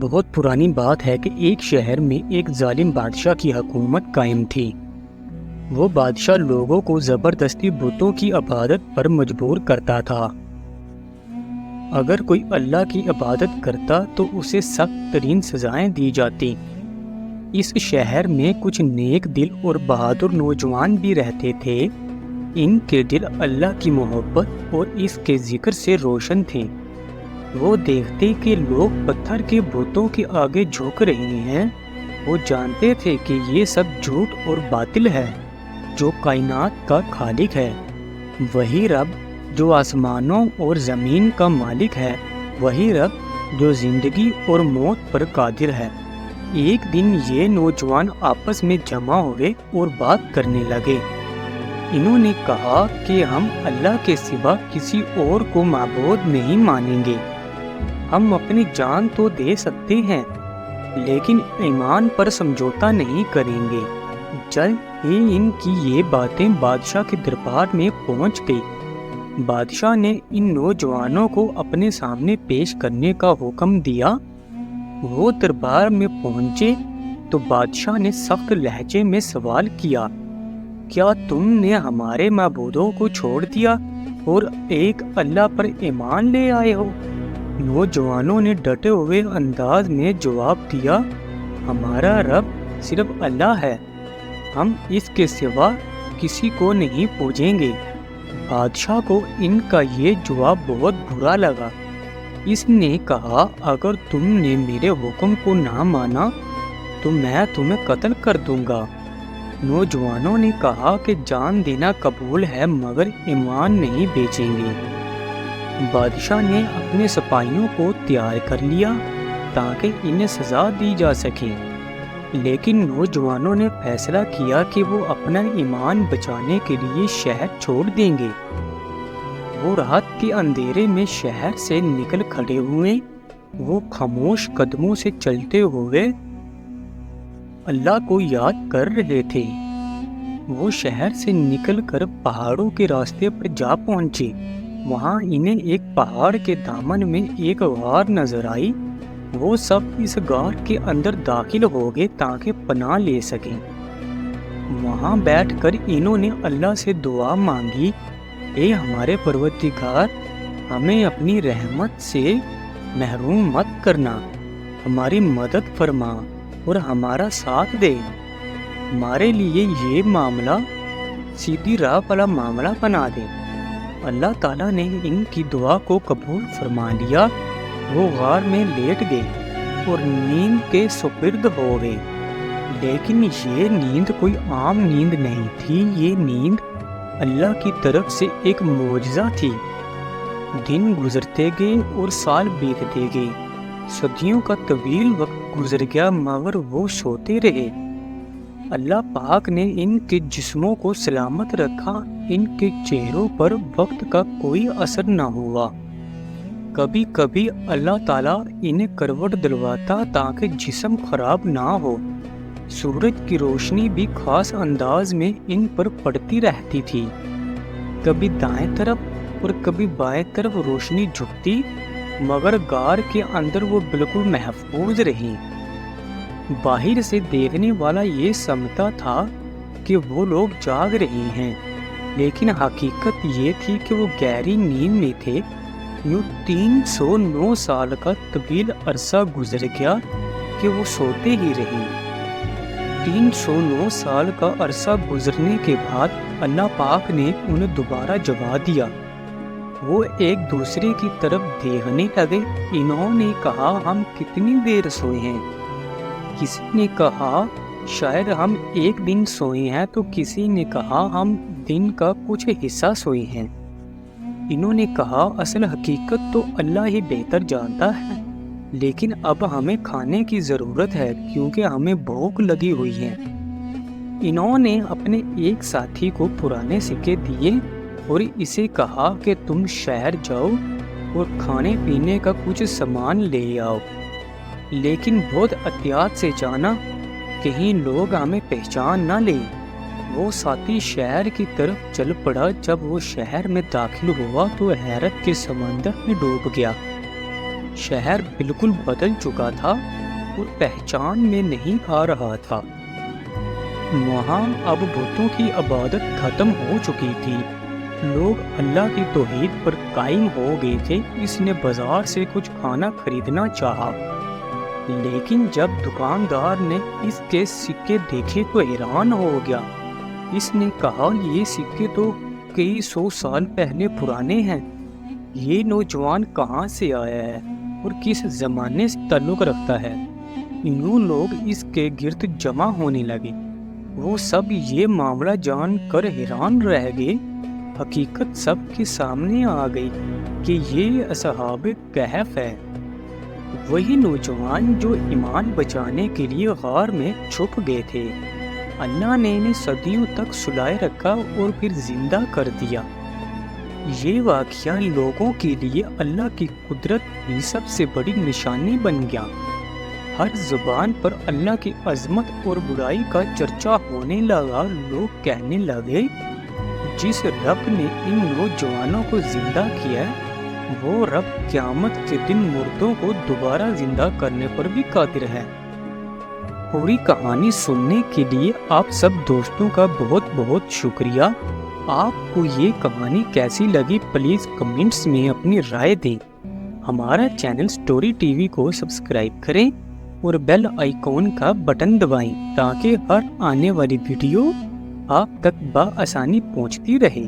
بہت پرانی بات ہے کہ ایک شہر میں ایک ظالم بادشاہ کی حکومت قائم تھی۔ وہ بادشاہ لوگوں کو زبردستی بتوں کی عبادت پر مجبور کرتا تھا۔ اگر کوئی اللہ کی عبادت کرتا تو اسے سخت ترین سزائیں دی جاتی۔ اس شہر میں کچھ نیک دل اور بہادر نوجوان بھی رہتے تھے۔ ان کے دل اللہ کی محبت اور اس کے ذکر سے روشن تھے۔ وہ دیکھتے کہ لوگ پتھر کے بتوں کے آگے جھک رہے ہیں۔ وہ جانتے تھے کہ یہ سب جھوٹ اور باطل ہے۔ جو کائنات کا خالق ہے، وہی رب جو آسمانوں اور زمین کا مالک ہے، وہی رب جو زندگی اور موت پر قادر ہے۔ ایک دن یہ نوجوان آپس میں جمع ہوئے اور بات کرنے لگے۔ انہوں نے کہا کہ ہم اللہ کے سوا کسی اور کو معبود نہیں مانیں گے۔ ہم اپنی جان تو دے سکتے ہیں، لیکن ایمان پر سمجھوتا نہیں کریں گے۔ جلد ہی ان کی یہ باتیں بادشاہ کے دربار میں پہنچ گئی۔ بادشاہ نے ان نوجوانوں کو اپنے سامنے پیش کرنے کا حکم دیا۔ وہ دربار میں پہنچے تو بادشاہ نے سخت لہجے میں سوال کیا، کیا تم نے ہمارے معبودوں کو چھوڑ دیا اور ایک اللہ پر ایمان لے آئے ہو؟ نوجوانوں نے ڈٹے ہوئے انداز میں جواب دیا، ہمارا رب صرف اللہ ہے، ہم اس کے سوا کسی کو نہیں پوجیں گے۔ بادشاہ کو ان کا یہ جواب بہت برا لگا۔ اس نے کہا، اگر تم نے میرے حکم کو نہ مانا تو میں تمہیں قتل کر دوں گا۔ نوجوانوں نے کہا کہ جان دینا قبول ہے مگر ایمان نہیں بیچیں گے۔ بادشاہ نے اپنے سپاہیوں کو تیار کر لیا تاکہ انہیں سزا دی جا سکے، لیکن نوجوانوں نے فیصلہ کیا کہ وہ اپنا ایمان بچانے کے لیے شہر چھوڑ دیں گے۔ وہ رات کے اندھیرے میں شہر سے نکل کھڑے ہوئے۔ وہ خاموش قدموں سے چلتے ہوئے اللہ کو یاد کر رہے تھے۔ وہ شہر سے نکل کر پہاڑوں کے راستے پر جا پہنچے۔ وہاں انہیں ایک پہاڑ کے دامن میں ایک غار نظر آئی۔ وہ سب اس غار کے اندر داخل ہو گئے تاکہ پناہ لے سکیں۔ وہاں بیٹھ کر انہوں نے اللہ سے دعا مانگی، اے ہمارے پروردگار، ہمیں اپنی رحمت سے محروم مت کرنا، ہماری مدد فرما اور ہمارا ساتھ دے۔ ہمارے لیے یہ معاملہ سیدھی راہ والا معاملہ بنا دے۔ اللہ تعالیٰ نے ان کی دعا کو قبول فرما لیا۔ وہ غار میں لیٹ گئے اور نیند کے سپرد ہو گئے۔ لیکن یہ نیند کوئی عام نیند نہیں تھی، یہ نیند اللہ کی طرف سے ایک معجزہ تھی۔ دن گزرتے گئے اور سال بیتتے گئے۔ صدیوں کا طویل وقت گزر گیا مگر وہ سوتے رہے۔ اللہ پاک نے ان کے جسموں کو سلامت رکھا، ان کے چہروں پر وقت کا کوئی اثر نہ ہوا۔ کبھی کبھی اللہ تعالیٰ انہیں کروٹ دلواتا تاکہ جسم خراب نہ ہو۔ سورج کی روشنی بھی خاص انداز میں ان پر پڑتی رہتی تھی۔ کبھی دائیں طرف اور کبھی بائیں طرف روشنی جھکتی، مگر غار کے اندر وہ بالکل محفوظ رہی۔ باہر سے دیکھنے والا یہ سمجھتا تھا کہ وہ لوگ جاگ رہے ہیں، لیکن حقیقت یہ تھی کہ وہ گہری نیند میں تھے۔ یوں 309 سال کا طویل عرصہ گزر گیا کہ وہ سوتے ہی رہے۔ 309 سال کا عرصہ گزرنے کے بعد اللہ پاک نے انہیں دوبارہ جگا دیا۔ وہ ایک دوسرے کی طرف دیکھنے لگے۔ انہوں نے کہا، ہم کتنی دیر سوئے ہیں؟ کسی نے کہا، شاید ہم ایک دن سوئے ہیں، تو کسی نے کہا، ہم دن کا کچھ حصہ سوئے ہیں۔ انہوں نے کہا، اصل حقیقت تو اللہ ہی بہتر جانتا ہے، لیکن اب ہمیں کھانے کی ضرورت ہے کیونکہ ہمیں بھوک لگی ہوئی ہے۔ انہوں نے اپنے ایک ساتھی کو پرانے سکے دیے اور اسے کہا کہ تم شہر جاؤ اور کھانے پینے کا کچھ سامان لے آؤ، لیکن بہت احتیاط سے جانا، کہیں لوگ ہمیں پہچان نہ لیں۔ وہ ساتھی شہر کی طرف چل پڑا۔ جب وہ شہر میں داخل ہوا تو حیرت کے سمندر میں ڈوب گیا۔ شہر بالکل بدل چکا تھا اور پہچان میں نہیں آ رہا تھا۔ وہاں اب بتوں کی عبادت ختم ہو چکی تھی، لوگ اللہ کی توحید پر قائم ہو گئے تھے۔ اس نے بازار سے کچھ کھانا خریدنا چاہا، لیکن جب دکاندار نے اس کے سکے دیکھے تو حیران ہو گیا۔ اس نے کہا، یہ سکے تو کئی 100 سال پہلے پرانے ہیں، یہ نوجوان کہاں سے آیا ہے اور کس زمانے سے تعلق رکھتا ہے؟ یوں لوگ اس کے گرد جمع ہونے لگے۔ وہ سب یہ معاملہ جان کر حیران رہ گئے۔ حقیقت سب کے سامنے آ گئی کہ یہ اصحاب کہف ہے، وہی نوجوان جو ایمان بچانے کے لیے غار میں چھپ گئے تھے۔ اللہ نے انہیں صدیوں تک سلائے رکھا اور پھر زندہ کر دیا۔ یہ واقعہ لوگوں کے لیے اللہ کی قدرت کی سب سے بڑی نشانی بن گیا۔ ہر زبان پر اللہ کی عظمت اور بڑائی کا چرچا ہونے لگا۔ لوگ کہنے لگے، جس رب نے ان نوجوانوں کو زندہ کیا وہ رب قیامت کے دن مردوں کو دوبارہ زندہ کرنے پر بھی قادر ہے۔ پوری کہانی سننے کے لیے آپ سب دوستوں کا بہت بہت شکریہ۔ آپ کو یہ کہانی کیسی لگی پلیز کمنٹس میں اپنی رائے دیں۔ ہمارا چینل سٹوری ٹی وی کو سبسکرائب کریں اور بیل آئیکن کا بٹن دبائیں تاکہ ہر آنے والی ویڈیو آپ تک بآسانی پہنچتی رہے۔